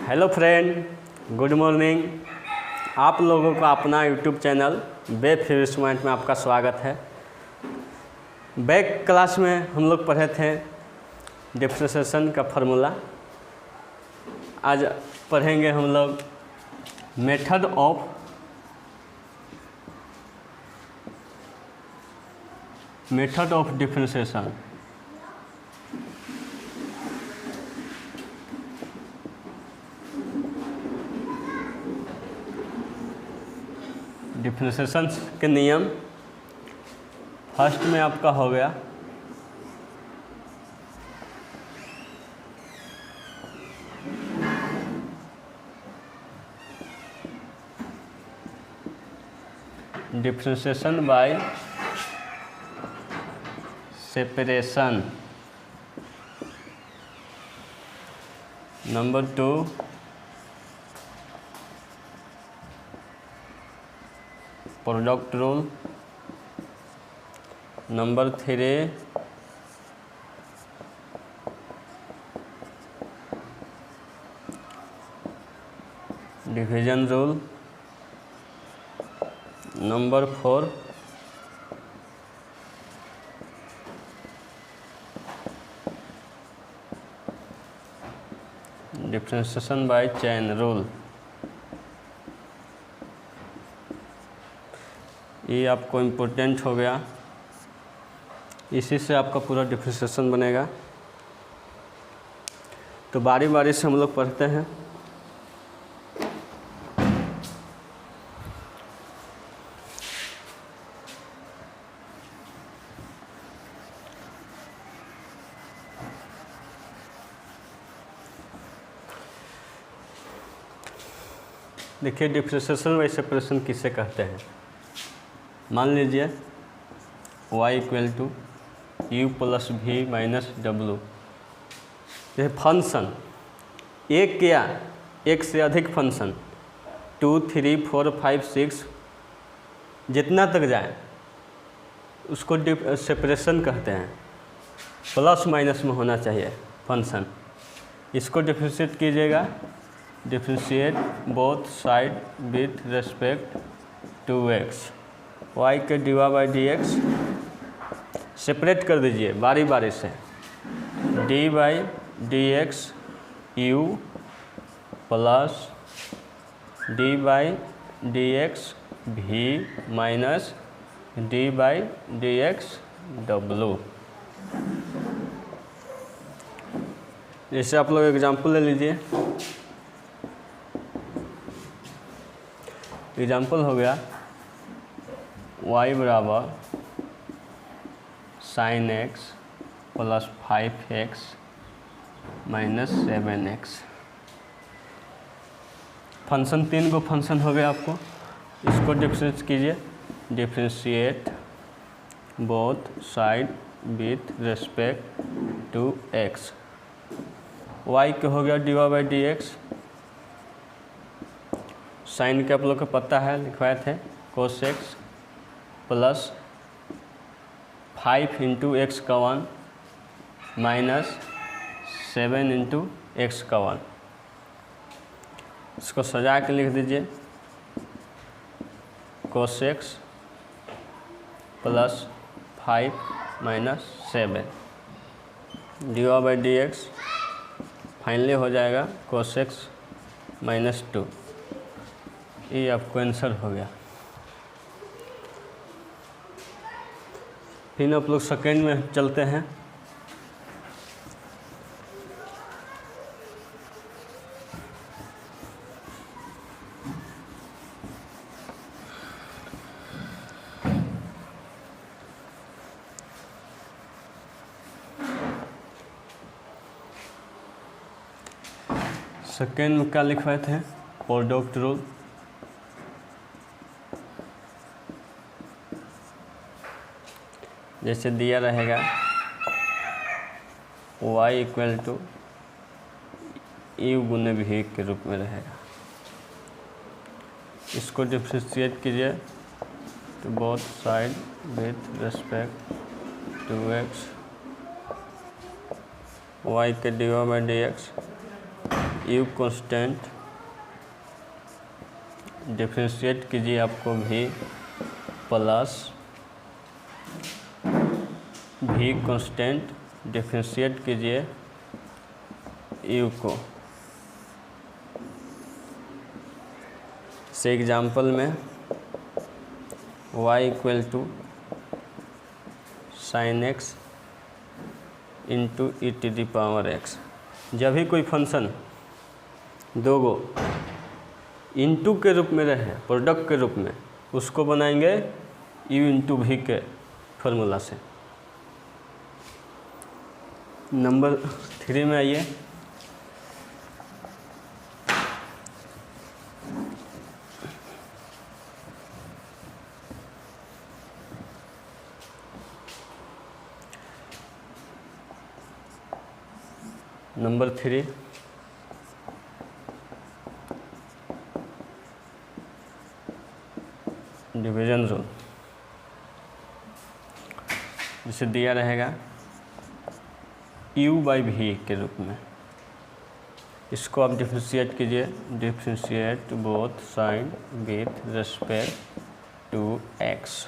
Hello friend, good morning. आप लोगों का अपना यूट्यूब चैनल वेब फ्रीस्माइंड में आपका स्वागत है। बैक क्लास में हम लोग पढ़े थे डिफरेंशिएशन का फार्मूला। आज पढ़ेंगे हम लोग मेथड ऑफ डिफरेंशिएशन। डिफरेंशिएशन के नियम फर्स्ट में आपका हो गया differentiation by separation. Number 2 product rule. Number 3 division rule. Number 4 differentiation by chain rule. ये आपको इम्पोर्टेंट हो गया, इसी से आपका पूरा डिफरेंशिएशन बनेगा। तो बारी बारी से हम लोग पढ़ते हैं। देखिए, डिफरेंशिएशन बाय सेपरेशन किसे कहते हैं। मान लीजिए y equal to u plus v minus डब्लू। यह फंक्शन एक या एक से अधिक फंक्शन 2, 3, 4, 5, 6 जितना तक जाए उसको सेपरेशन कहते हैं। प्लस माइनस में होना चाहिए फंक्शन। इसको डिफरेंशिएट कीजिएगा। Differentiate both side with respect to x। y के dy by d x separate कर दीजिए बारी बारी से। D by d x u plus d by d x v minus d by d x डब्लू। जैसे आप लोग एग्जाम्पल ले लीजिए। एग्जाम्पल हो गया y बराबर sine x plus 5x minus 7x। Function 3 को फंक्शन हो गया आपको। इसको डिफरेंशिएट कीजिए। Differentiate both side with respect to x। y के हो गया d y by d x. Sine के आप लोग को पता है, लिखवाए थे cos x plus 5 into x का 1 माइनस 7 इंटू एक्स का 1। इसको सजा के लिख दीजिए cos x plus 5 minus 7 d y by d x. Finally हो जाएगा कोस एक्स माइनस 2। ये आपको आंसर हो गया। फिर आप लोग सेकेंड में चलते हैं। सेकेंड में क्या लिखवाए थे, प्रोडक्ट रूल। जैसे दिया रहेगा y इक्वल टू यू गुने भी के रूप में रहेगा। इसको डिफरेंशिएट कीजिए तो both side with respect to x। y के d y by d x u constant differentiate कीजिए आपको भी प्लस भी कांस्टेंट डिफरेंशिएट कीजिए यू को। से एग्जाम्पल में y equal to sine x into e to the power x. जब भी कोई फंक्शन दो गो इंटू के रूप में रहे, प्रोडक्ट के रूप में, उसको बनाएंगे u इंटू भी के फॉर्मूला से। नंबर 3 में आइए। Number 3 division rule. जिसे दिया रहेगा u बाई भी के रूप में। इसको आप डिफ्रेंशिएट कीजिए, differentiate both side with respect to x।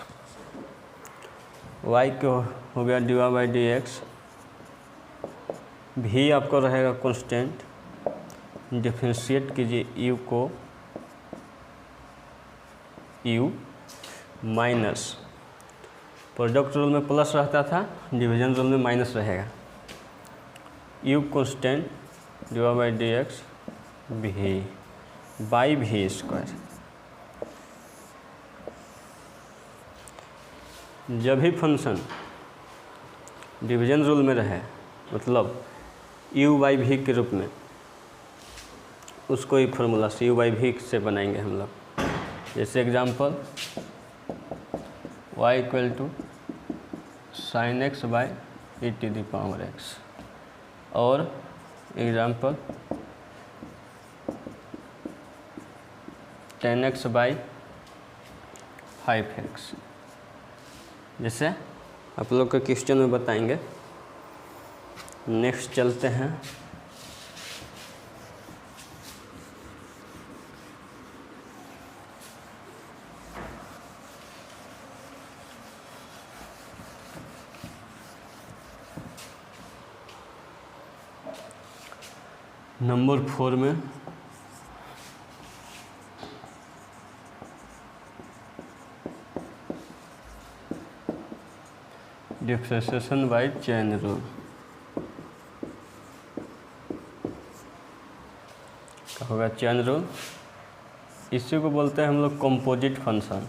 y को हो गया dy बाई डी एक्स, भी आपको रहेगा कांस्टेंट। डिफ्रेंशिएट कीजिए u को, u माइनस, प्रोडक्ट रूल में प्लस रहता था, डिवीजन रूल में माइनस रहेगा। u constant D by d x भी बाई भी स्क्वायर। जब भी फंक्शन डिवीजन रूल में रहे, मतलब u बाई भी के रूप में, उसको ही फॉर्मूला से u बाई भी से बनाएंगे हम लोग। जैसे example y equal to sine x by e to the power x, और example ten x by 5x। जैसे आप लोग के क्वेश्चन में बताएंगे। नेक्स्ट चलते हैं। नंबर 4 में डिफरेंशिएशन बाय चेन रूल। क्या होगा? Chain rule. इसी को बोलते हैं हम लोग कंपोजिट फंक्शन।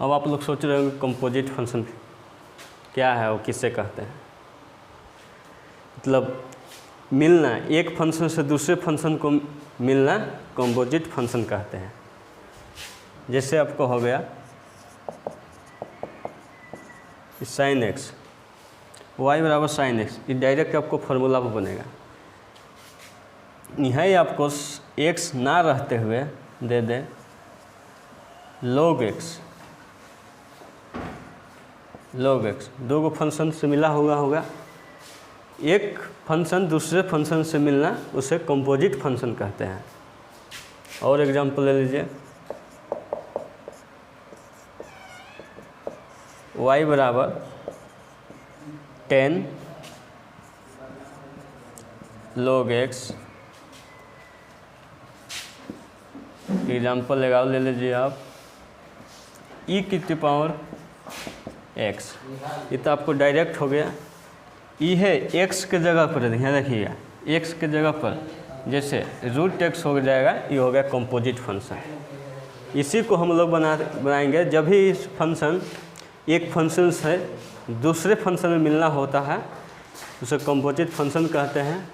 अब आप लोग सोच रहे होंगे कंपोजिट फंक्शन क्या है, वो किससे कहते हैं। मतलब मिलना, एक फंक्शन से दूसरे फंक्शन को मिलना कंपोजिट फंक्शन कहते हैं। जैसे आपको हो गया साइन एक्स, वाई बराबर साइन एक्स, ये डायरेक्ट आपको फॉर्मूला पर बनेगा। यहाँ आपको एक्स ना रहते हुए दे दें log एक्स। log एक्स दो गो फंक्शन से मिला होगा, एक फंक्शन दूसरे फंक्शन से मिलना उसे कंपोजिट फंक्शन कहते हैं। और एग्जांपल ले लीजिए, y बराबर 10 log x। एग्जांपल लगाओ, ले लीजिए आप e की पावर x। ये तो आपको डायरेक्ट हो गया। ई है x के जगह पर, ध्यान रखिएगा, x के जगह पर जैसे रूट x हो जाएगा, ये हो गया कंपोजिट फंक्शन। इसी को हम लोग बनाएंगे जब भी इस फंक्शन एक फंक्शन से दूसरे फंक्शन में मिलना होता है, उसे कंपोजिट फंक्शन कहते हैं।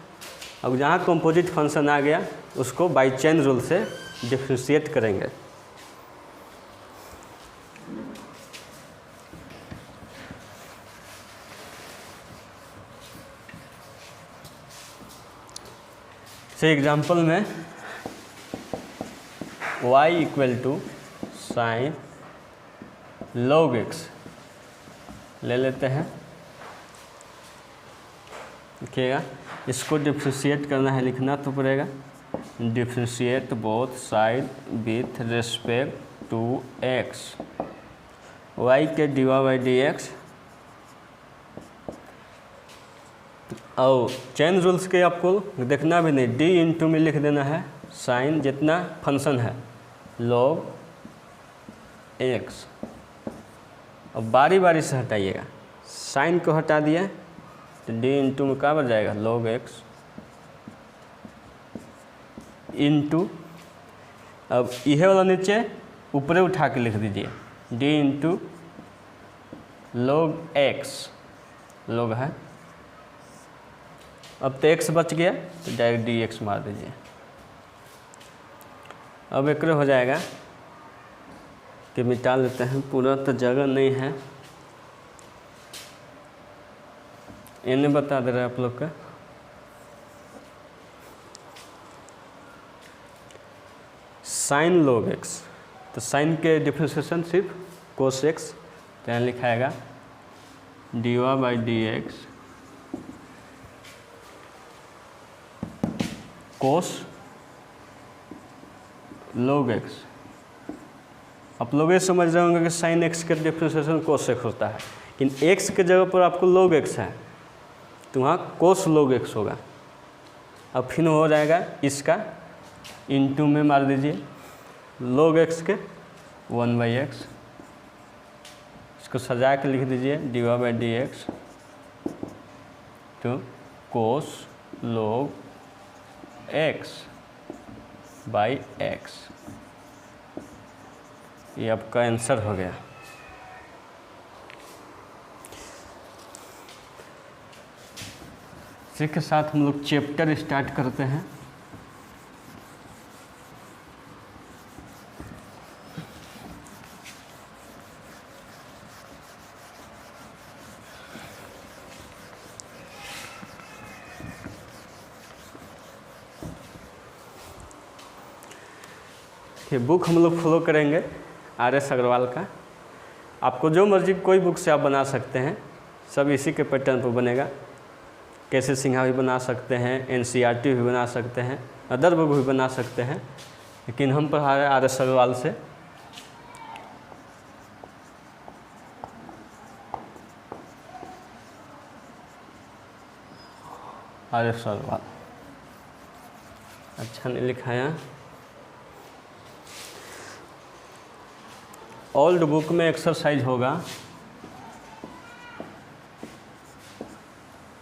अब जहाँ कंपोजिट फंक्शन आ गया उसको बाई चेन रूल से डिफ्रेंशिएट करेंगे। से एग्जांपल में y equal to sine log x ले लेते हैं। लिखिएगा, इसको डिफ्रेंशिएट करना है, लिखना तो पड़ेगा, differentiate both side with respect to x, y के dy बाई डी एक्स। और चेन रूल्स के आपको देखना भी नहीं, डी इंटू में लिख देना है साइन जितना फंक्शन है log एक्स। अब बारी बारी से हटाइएगा, साइन को हटा दिया तो डी इंटू में क्या बन जाएगा log एक्स इंटू, अब यह वाला नीचे ऊपरे उठा के लिख दीजिए d into log x, log है, अब तो एक्स बच गया तो डायरेक्ट डी एक्स मार दीजिए। अब एक हो जाएगा कि मिटा लेते हैं, पूरा तो जगह नहीं है, इन्हें बता दे रहा है आप लोग का। साइन log एक्स, तो साइन के डिफ्रेंशिएशन सिर्फ कोस एक्स, तो यहाँ लिखाएगा d y by d x cos log x. आप लोग ये समझ रहे होंगे कि साइन एक्स का डिफ्रेंशिएशन कोस एक्स होता है, लेकिन एक्स के जगह पर आपको log एक्स है तो वहाँ कोस log एक्स होगा। अब फिर हो जाएगा इसका इंटू में मार दीजिए log एक्स के 1 बाई एक्स, इसको सजा के लिख दीजिए d y by d x तो cos log x by x, ये आपका आंसर हो गया। इसी के साथ हम लोग चैप्टर स्टार्ट करते हैं। ये बुक हम लोग फॉलो करेंगे RS अग्रवाल का, आपको जो मर्जी कोई बुक से आप बना सकते हैं, सब इसी के पैटर्न पर बनेगा। कैसे सिंघा भी बना सकते हैं, NCERT भी बना सकते हैं, अदर बुक भी बना सकते हैं, लेकिन हम पढ़ा रहे RS अग्रवाल से। RS अग्रवाल अच्छा नहीं लिखाया। ओल्ड बुक में एक्सरसाइज होगा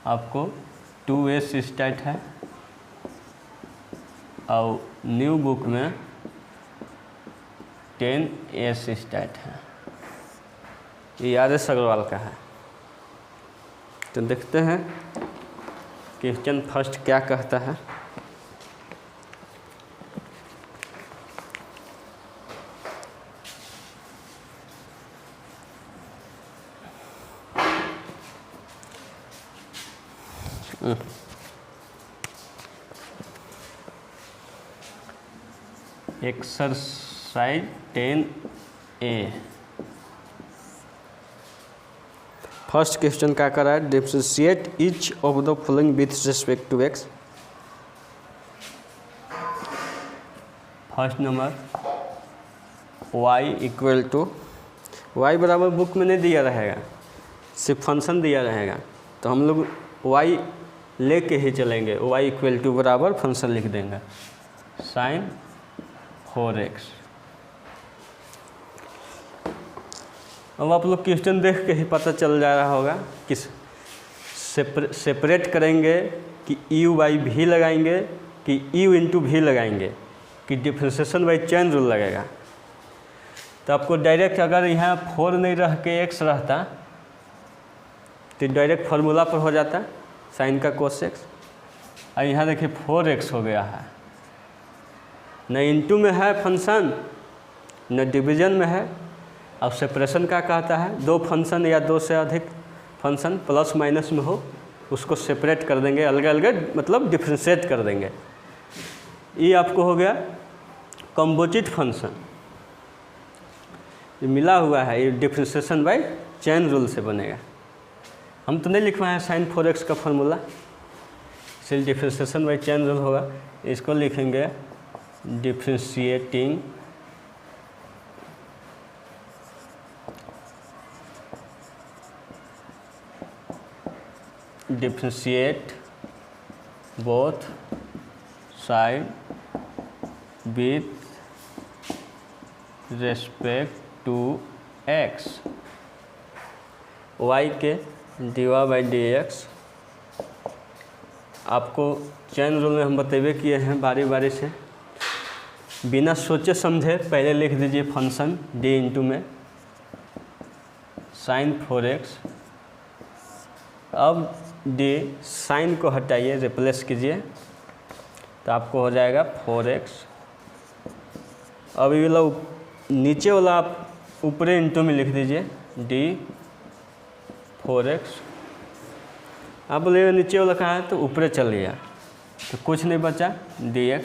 आपको 2S स्टार्ट है, और न्यू बुक में 10S स्टार्ट है। ये RS अग्रवाल का है। तो देखते हैं क्वेश्चन फर्स्ट क्या कहता है। एक्सरसाइज 10A फर्स्ट क्वेश्चन क्या कर रहा है, differentiate each of the following with respect to x. First number y equal to, y बराबर बुक में नहीं दिया रहेगा, सिर्फ फंक्शन दिया रहेगा, तो हम लोग y लेके ही चलेंगे। y इक्वल टू बराबर फंक्शन लिख देंगे साइन 4x। अब आप लोग क्वेश्चन देख के ही पता चल जा रहा होगा कि सेपरेट करेंगे कि u बाई भी लगाएंगे कि u इंटू भी लगाएंगे कि डिफ्रेंशिएशन बाई चेन रूल लगेगा। तो आपको डायरेक्ट अगर यहाँ 4 नहीं रह के x रहता तो डायरेक्ट फार्मूला पर हो जाता साइन का कोस एक्स, और यहाँ देखिए 4x हो गया है, न इंटू में है फंक्शन न डिवीजन में है। अब सेपरेशन का कहता है दो फंक्शन या दो से अधिक फंक्शन प्लस माइनस में हो उसको सेपरेट कर देंगे, अलग अलग मतलब डिफ्रेंशिएट कर देंगे। ये आपको हो गया कंपोजिट फंक्शन, ये मिला हुआ है, ये डिफ्रेंशिएशन बाय चेन रूल से बनेगा। हम तो नहीं लिखवाए हैं साइन 4x का फॉर्मूला, इसलिए डिफ्रेंशिएशन बाई चेन रूल होगा। इसको लिखेंगे differentiating differentiate both side with respect to x, y के dy बाई डी एक्स। आपको चैन रूल में हम बतेबे किए हैं बारी बारी से, बिना सोचे समझे पहले लिख दीजिए फंक्शन d इंटू में साइन 4x। अब d साइन को हटाइए, रिप्लेस कीजिए, तो आपको हो जाएगा 4x। अब ये वाला नीचे वाला आप ऊपरे इंटू में लिख दीजिए d 4x। आप बोलिएगा नीचे वाला कहाँ है, तो ऊपरे चल गया, तो कुछ नहीं बचा dx।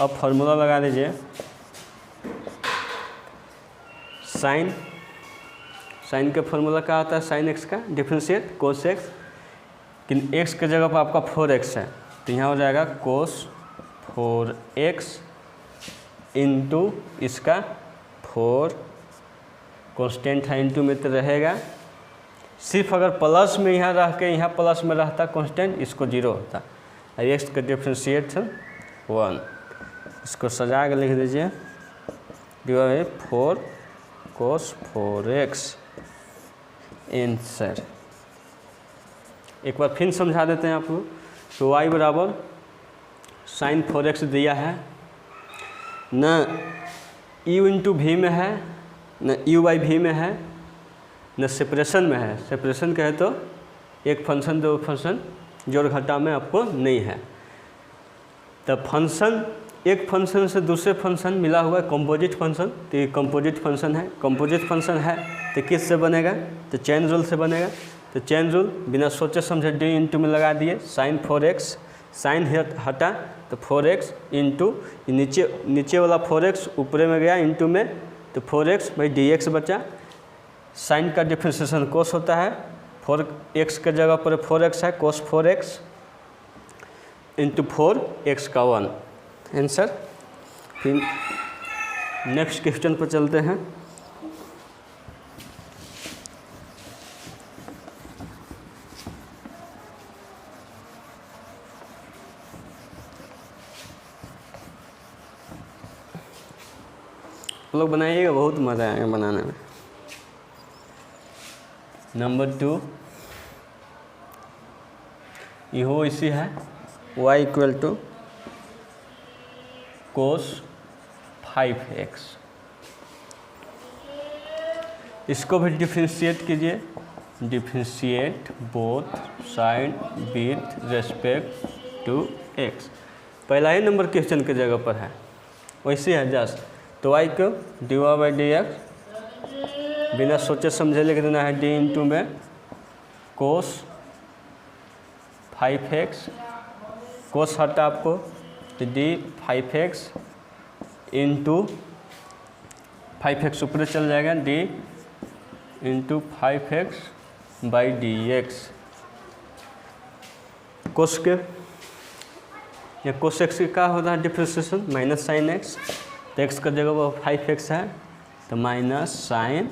अब फॉर्मूला लगा दीजिए साइन का फॉर्मूला क्या होता है, साइन x का डिफ्रेंशिएट कोस x, लेकिन x के जगह पर आपका 4x है, तो यहाँ हो जाएगा कोस 4x इंटू इसका 4 कांस्टेंट है, इंटू में तो रहेगा। सिर्फ अगर प्लस में यहाँ रह के यहाँ प्लस में रहता कांस्टेंट, इसको 0 होता। और एक्स का डिफ्रेंशिएशन 1, इसको सजा के लिख दीजिए डिवाइड 4 कोस 4x आंसर। एक बार फिर समझा देते हैं आपको। तो y बराबर साइन 4x दिया है, न u इंटू भी में है, न u बाई भी में है, न सेपरेशन में है। सेपरेशन कहे तो एक फंक्शन दो फंक्शन जोड़ घटा में आपको नहीं है। तब फंक्शन एक फंक्शन से दूसरे फंक्शन मिला हुआ है कंपोजिट फंक्शन, तो ये कंपोजिट फंक्शन है। कंपोजिट फंक्शन है तो किस से बनेगा, तो चेन रूल से बनेगा। तो चेन रूल बिना सोचे समझे d इंटू में लगा दिए, साइन 4x, साइन हटा तो 4x इंटू नीचे वाला 4x ऊपरे में गया इंटू में, तो 4x बाई dx बचा। साइन का डिफ्रेंशिएशन कोस होता है, 4x के जगह पर 4x है, कोस 4x इंटू 4x का 1 आंसर। फिर नेक्स्ट क्वेश्चन पर चलते हैं। लोग बनाइएगा, बहुत मज़ा आएगा बनाने में। नंबर 2 यहो इसी है, y equal to cos 5x। इसको भी डिफ्रेंशिएट कीजिए, differentiate both side with respect to x। पहला ही नंबर क्वेश्चन के जगह पर है, वैसे है जस्ट। तो y को dy बाई डी एक्स बिना सोचे समझे लिख देना है, d इंटू में कोस 5x, कोस हटा आपको तो d 5x इंटू 5x ऊपर चल जाएगा, d into 5x by d x. Cos के या कोस एक्स का क्या होता है डिफ्रेंशिएशन, माइनस साइन x। तो x का जगह वो 5x है, तो माइनस साइन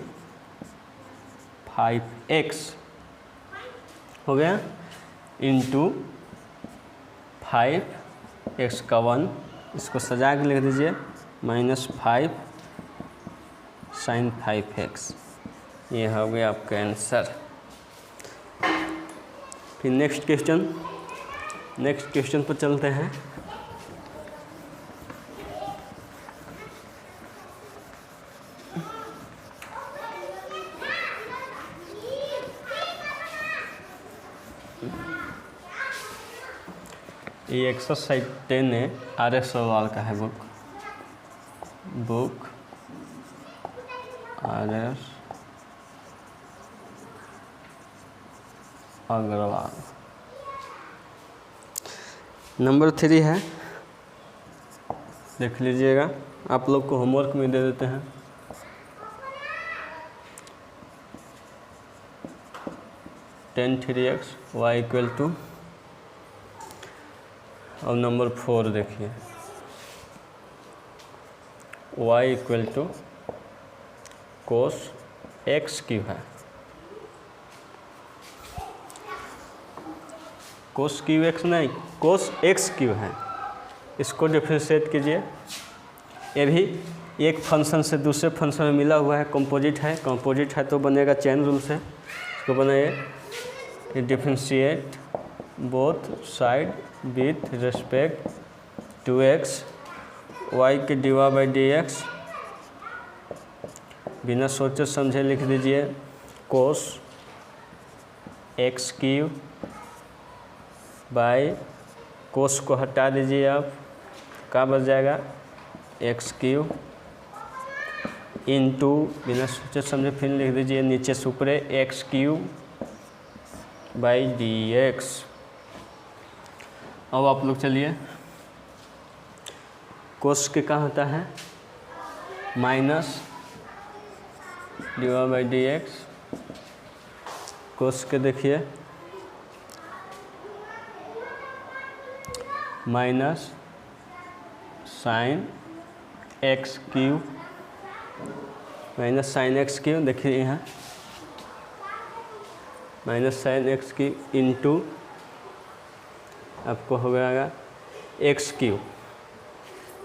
5x हो गया इंटू 5x का 1, इसको सजा के लिख दीजिए माइनस 5 साइन 5x। ये हो गया आपका आंसर। फिर नेक्स्ट क्वेश्चन पर चलते हैं। ये एक्सरसाइज 10 है, RS सवाल का है बुक RS अग्रवाल। नंबर 3 है, देख लीजिएगा, आप लोग को होमवर्क में दे देते हैं। tan 3x y equal to और नंबर 4 देखिए, y equal to cos x cube है। कोस क्यू एक्स नहीं, कोस एक्स क्यू है। इसको डिफ्रेंशिएट कीजिए। ये भी एक फंक्शन से दूसरे फंक्शन में मिला हुआ है, कंपोजिट है तो बनेगा चेन रूल से। इसको बनाइए, differentiate both side with respect to x, y के डिवाइड बाई डी एक्स, बिना सोचे समझे लिख दीजिए cos x Q by, cos को हटा दीजिए आप, क्या बच जाएगा एक्स क्यू इंटू, बिना सोचे समझे फिर लिख दीजिए नीचे से ऊपरे x Q by d x. अब आप लोग चलिए, कोस के क्या होता है minus divide by d x. Cos के देखिए minus sine x q, minus sine x q, देखिए यहाँ minus sine x Q into आपको हो जाएगा एक्स क्यू।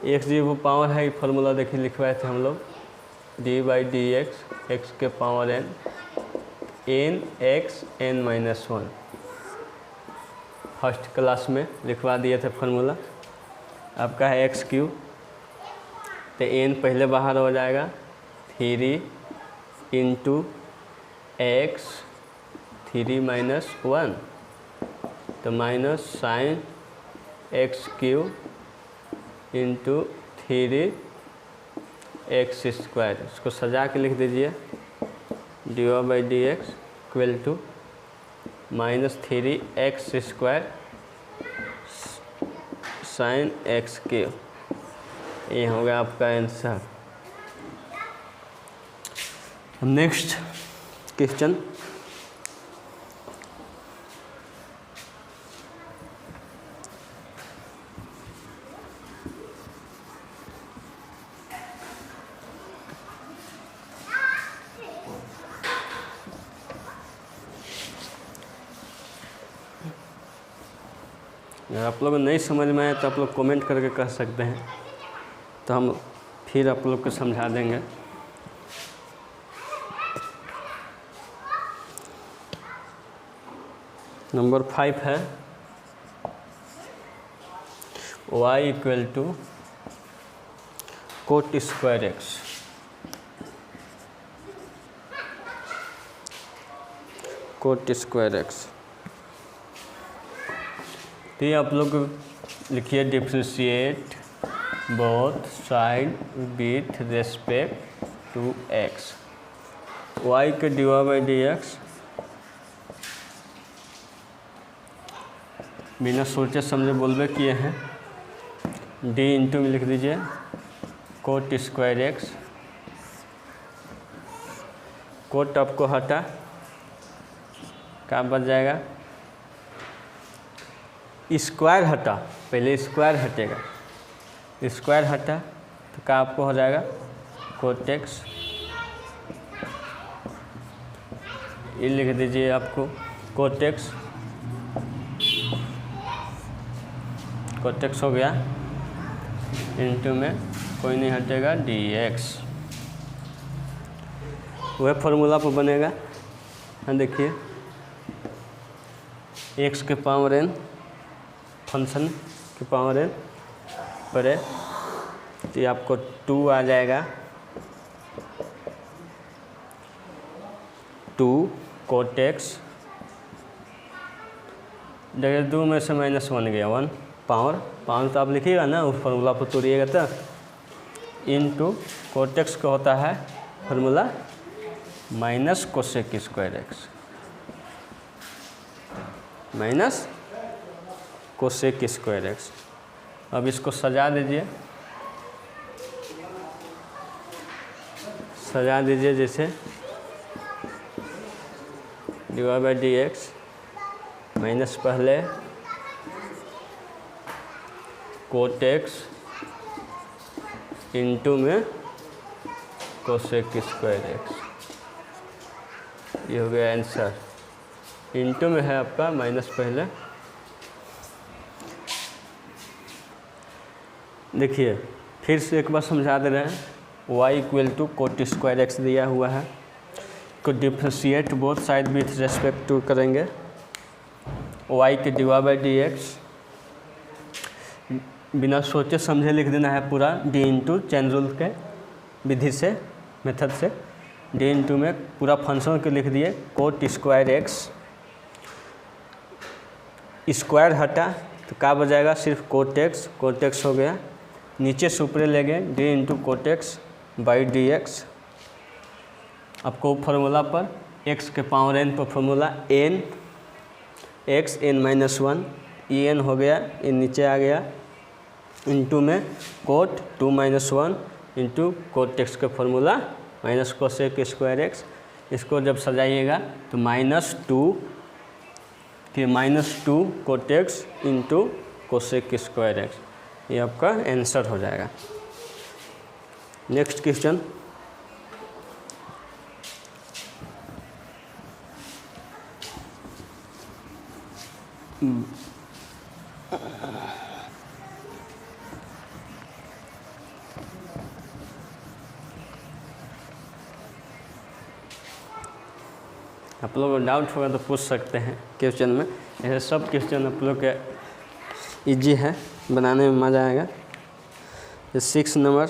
एक्स जी वो पावर है, फॉर्मूला देखिए लिखवाए थे हम लोग, d by d x, x के power n, n x n minus 1, first class में लिखवा दिए थे फॉर्मूला। आपका है एक्स क्यू, तो एन पहले बाहर हो जाएगा 3 इंटू एक्स 3 माइनस 1, तो minus sine x Q into 3 x square. इसको सजा के लिख दीजिए, d y by d x equal to minus 3 x square sine x cube. ये हो गया आपका आंसर। नेक्स्ट क्वेश्चन, अगर आप लोग नहीं समझ में आए तो आप लोग कमेंट करके कह सकते हैं, तो हम फिर आप लोग को समझा देंगे। नंबर 5 है y equal to cot square x. Cot square x, तो ये आप लोग लिखिए differentiate both side with respect to x, y के डिवाइड बाई डी एक्स, बिना सोचे समझे बोलबे किए हैं, डी इंटू में लिख दीजिए कोट स्क्वायर एक्स। कोट आपको हटा, क्या बच जाएगा, स्क्वायर हटा, पहले स्क्वायर हटेगा, स्क्वायर हटा तो क्या आपको हो जाएगा कोट एक्स। ये लिख दीजिए आपको कोट एक्स, कोट एक्स हो गया, इंटू में कोई नहीं हटेगा डी एक्स, वह फॉर्मूला पर बनेगा। हाँ देखिए, एक्स के पावर एन, फंक्शन के पावर एन पर है, तो ये आपको 2 आ जाएगा, 2 कोट एक्स, जगह 2 में से माइनस 1 गया, 1 पावर तो आप लिखिएगा ना, उस फार्मूला पर तोड़िएगा तो, इंटू कोट एक्स का होता है formula minus cosec square x, minus cosec square x. अब इसको सजा दीजिए, सजा दीजिए जैसे divide by d x, minus पहले कोट एक्स इंटू में कोसेक स्क्वायर एक्स। ये हो गया आंसर। इंटू में है आपका माइनस पहले। देखिए फिर से एक बार समझा दे रहे हैं। y equal to cot square x दिया हुआ है, को differentiate both side with respect to करेंगे। y के डिवाइड बाई डी एक्स बिना सोचे समझे लिख देना है पूरा, डी इंटू चैन रूल के विधि से, मेथड से। डी इंटू में पूरा फंक्शन को लिख दिए, कोट स्क्वायर एक्स, स्क्वायर हटा तो क्या बजाएगा, सिर्फ कोट एक्स हो गया। नीचे से ऊपर ले गए, d into cot x by d x. आपको फार्मूला पर x के पावर n पर formula n x n minus 1 e n हो गया, ये नीचे आ गया। इंटू में cot 2 minus 1 into cot x का formula minus cosec square x. इसको जब सजाइएगा तो -2 cot x into cosec square x, ये आपका आंसर हो जाएगा। Next question. आप लोग को डाउट होगा तो पूछ सकते हैं क्वेश्चन में। ऐसे सब क्वेश्चन आप लोग के इजी है, बनाने में मज़ा आएगा। 6 number,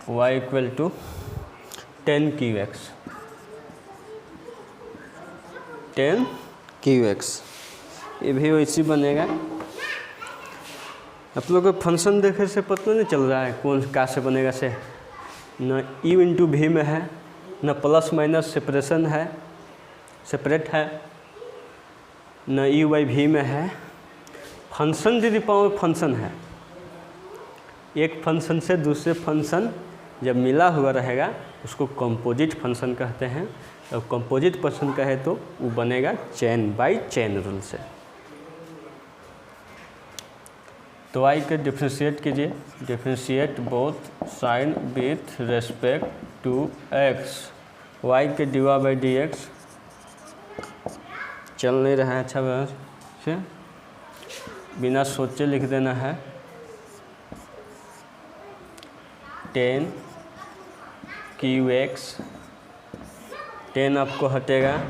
y equal to 10 cube x, 10 cube x, ये भी वैसी बनेगा। आप लोग को फंक्शन देखे से पता नहीं चल रहा है कौन का से बनेगा से, न u इंटू भी में है, न प्लस माइनस सेपरेशन है, सेपरेट है, न u बाई भी में है। फंक्शन यदि पावर फंक्शन है, एक फंक्शन से दूसरे फंक्शन जब मिला हुआ रहेगा उसको कंपोजिट फंक्शन कहते हैं। और कंपोजिट फंक्शन कहे तो वो बनेगा चेन बाई चेन रूल से। तो y के डिफ्रेंशिएट कीजिए, differentiate both side with respect to x। y के डिवाइड बाई डी एक्स चल नहीं रहा है अच्छा व्यवस्था से, बिना सोचे लिख देना है 10 क्यू एक्स। 10 आपको हटेगा,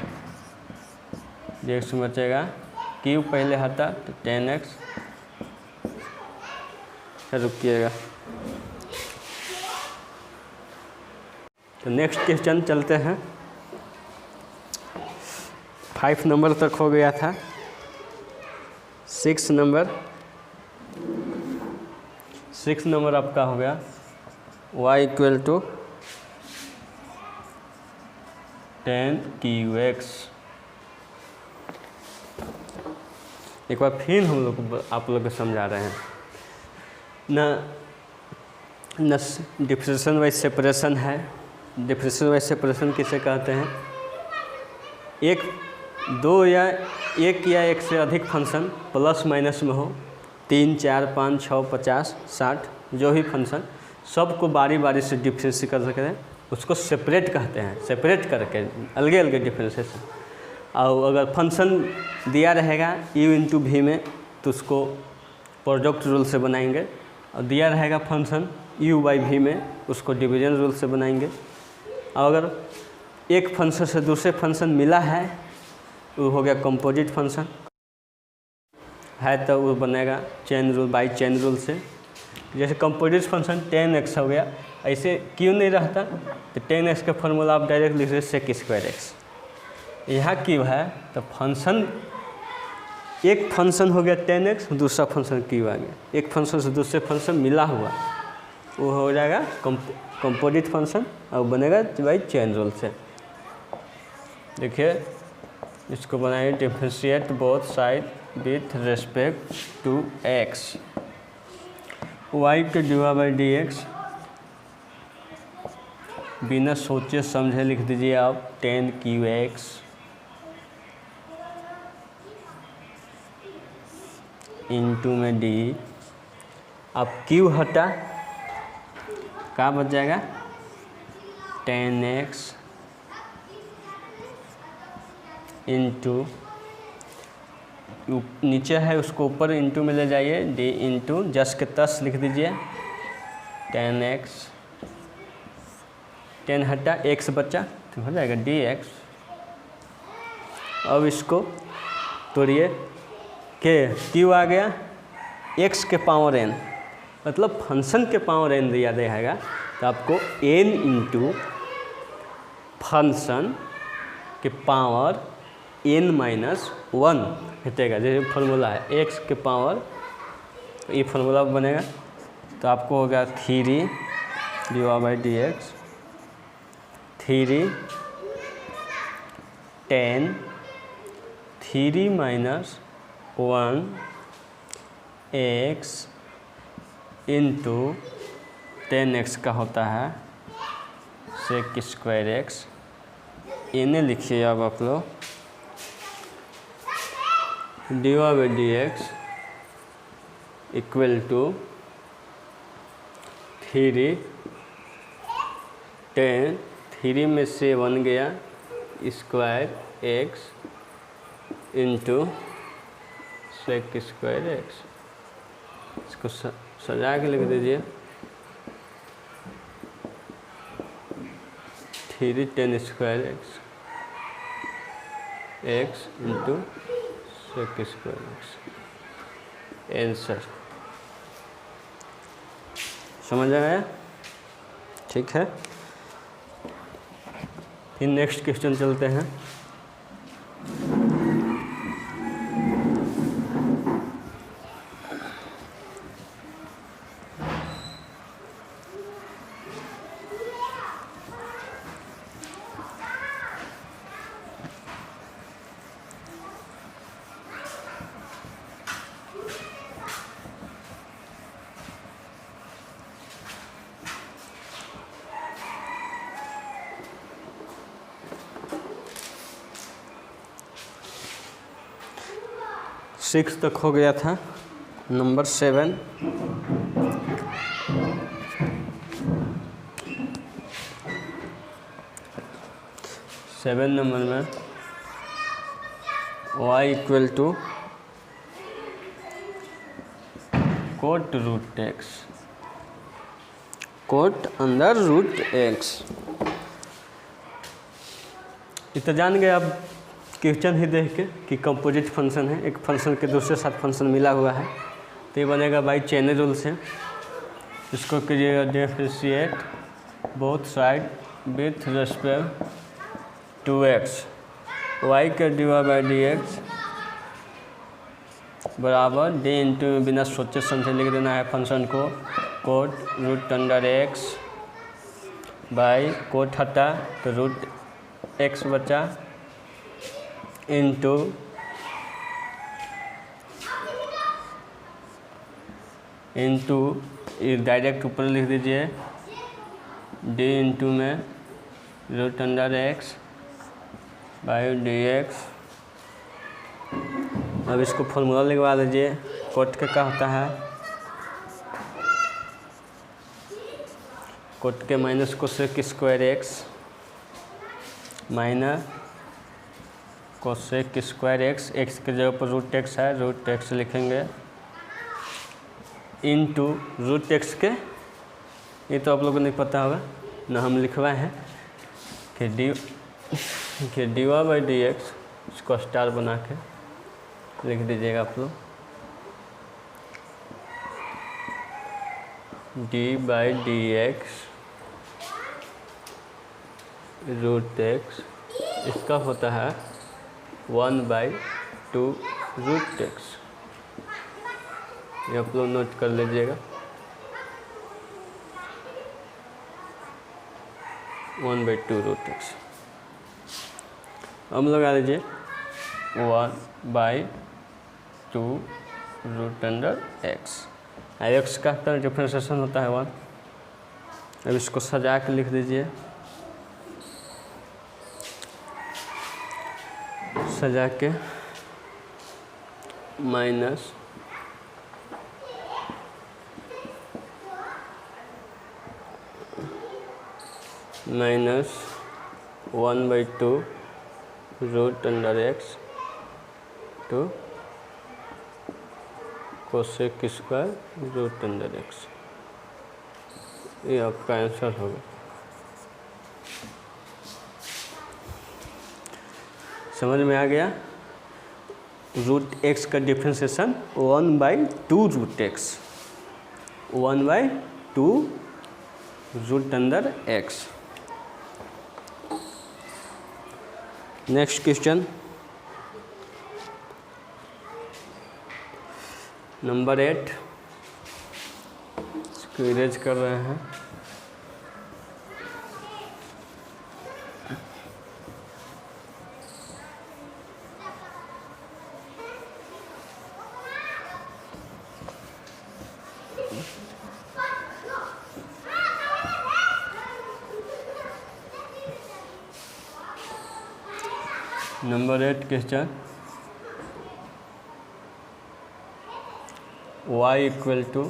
x बचेगा, क्यू पहले हटा तो 10x। रुकिएगा। तो नेक्स्ट क्वेश्चन चलते हैं। 5 नंबर तक हो गया था। 6 नंबर आपका हो गया y equal to 10 cube x. एक बार फिर हम लोग आप लोग को समझा रहे हैं। न डिफ्रेंशिएशन बाई सेपरेशन है। डिफ्रेंशिएशन बाई सेपरेशन किसे कहते हैं, एक या एक से अधिक फंक्शन प्लस माइनस में हो, 3 4 5 6 50 60 जो भी फंक्शन, सबको बारी बारी से डिफ्रेंशिएट कर सकते हैं, उसको सेपरेट कहते हैं। सेपरेट करके अलग अलग डिफ्रेंशिएशन। और अगर फंक्शन दिया रहेगा u इंटू भी में तो उसको प्रोडक्ट रूल से बनाएंगे, और दिया रहेगा फंक्शन u बाई भी में उसको डिवीजन रूल से बनाएंगे। और अगर एक फंक्शन से दूसरे फंक्शन मिला है वो हो गया कंपोजिट फंक्शन है, तो वो बनेगा chain rule by chain rule से। जैसे कंपोजिट फंक्शन 10x हो गया, ऐसे क्यों नहीं रहता तो 10x का फॉर्मूला आप डायरेक्ट लिख रहे सेक स्क्वायर एक्स। यहाँ क्यों है तो फंक्शन, एक फंक्शन हो गया 10x, दूसरा फंक्शन क्यों आ गया, एक फंक्शन से दूसरे फंक्शन मिला हुआ वो हो जाएगा कंपोजिट फंक्शन और बनेगा बाई चेन रूल से। देखिए इसको बनाइए, differentiate both side with respect to x। y के डिवाइड बाई डी एक्स बिना सोचे समझे लिख दीजिए आप 10 क्यू एक्स इंटू में डी, अब क्यू हटा, क्या बच जाएगा 10x इंटू, नीचे है उसको ऊपर इंटू में ले जाइए, डी इंटू जस के तस लिख दीजिए 10x, 10 हटा x बचा तो हो जाएगा dx। अब इसको तोड़िए, के क्यू आ गया x के पावर n, मतलब फंक्शन के पावर n दिया रहेगा तो आपको n इंटू फंक्शन के पावर n माइनस 1 भेटेगा। जैसे फार्मूला है x के पावर, ये फार्मूला बनेगा तो आपको होगा 3 dy/dx, 3 10 3 minus 1 x into 10x का होता है सेक स्क्वायर x, इन्हें लिखिए अब आप लोग dy/dx इक्वल टू 3 10, 3 में से 1 गया square x into sec square x। इसको सजा के लिख दीजिए 3 10 square x into sec square x, answer समझ आया? ठीक है, फिर नेक्स्ट क्वेश्चन चलते हैं। सिक्स तक हो गया था, नंबर 7 नंबर में y equal to cot root x, cot under root x। ये तो जान गए आप क्वेश्चन ही देख के कि कंपोजिट फंक्शन है, एक फंक्शन के दूसरे साथ फंक्शन मिला हुआ है तो ये बनेगा बाई चेन रूल से। इसको कीजिएगा differentiate both side with respect to x, y का dy/dx बराबर डी इंटू, बिना सोचे समझे लिख देना है फंक्शन को cot root under x by cot हटा तो रूट x बचा इंटू ये डायरेक्ट ऊपर लिख दीजिए डी इंटू में root under x by dx। अब इसको फॉर्मूला लिखवा दीजिए, कोट के क्या होता है कोट के minus cosec square x minus cosec square x के जगह पर रूट x है, रूट x लिखेंगे इंटू रूट x के, ये तो आप लोगों को नहीं पता होगा ना, हम लिखवाए हैं कि dy/dx, इसको स्टार बना के लिख दीजिएगा आप लोग d/dx रूट x, इसका होता है 1/2 रूट x। ये आप लोग नोट कर लीजिएगा 1/2 रूट x। अब लगा लीजिए 1/2 रूट अंडर x, x का डिफरेंशिएशन होता है 1। अब इसको सजा के लिख दीजिए, सजा के minus minus 1/2 root under x to cosec square root under x. ये आपका आंसर होगा। समझ में आ गया? रूट एक्स का differentiation 1/2 root x, 1/2 root under x. Next question number 8, इसको इरेज कर रहे हैं। Number 8 question, y equal to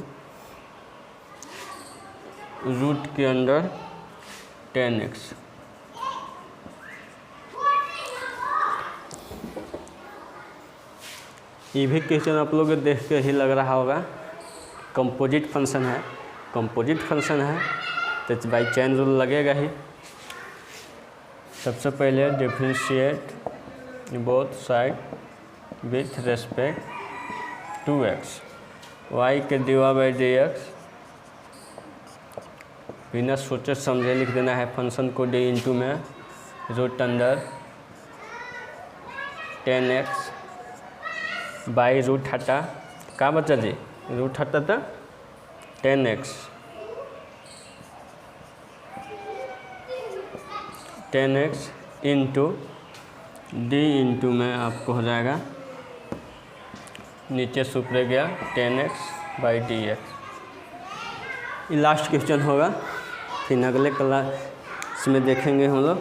root के अंडर 10x। ये भी क्वेश्चन आप लोग देख के ही लग रहा होगा, कंपोजिट फंक्शन है। कंपोजिट फंक्शन है तो बाई चेन रूल लगेगा ही। सबसे पहले differentiate both side with respect to x, y के dy बाई डी एक्स बिना सोचे समझे लिख देना है फंक्शन को डी इंटू में root under 10x by root हटा का बच्चा जी, रूट हटा था 10x इंटू डी इंटू में आपको हो जाएगा नीचे सुपरे गया 10x बाई डी एक्स। ये लास्ट क्वेश्चन होगा, फिर अगले क्लास में देखेंगे हम लोग।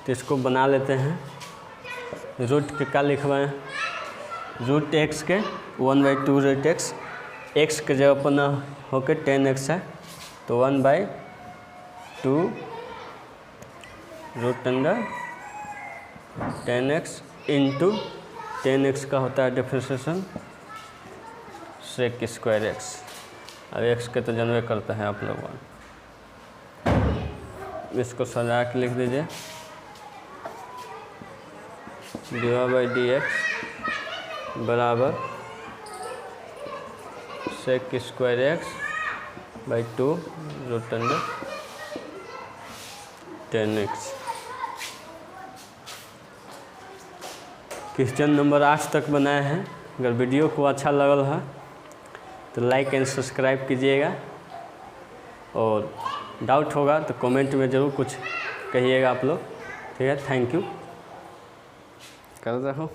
तो इसको बना लेते हैं। रूट के क्या लिखवाएं, रूट एक्स के 1/2 रूट एक्स, एक्स के जगह पर ना होकर 10x है तो 1/2 root under 10x into 10x का होता है डिफ्रेंशिएशन सेक स्क्वायर एक्स। अब एक्स के तो जानवे करता है आप लोगों। इसको सजा के लिख दीजिए dy बाई डी एक्स बराबर sec square x by 2 root under 10x। Question number 8 तक बनाए हैं। अगर वीडियो को अच्छा लगल है तो लाइक एंड सब्सक्राइब कीजिएगा, और डाउट होगा तो कमेंट में ज़रूर कुछ कहिएगा आप लोग। ठीक है, थैंक यू। कर रहा हूँ।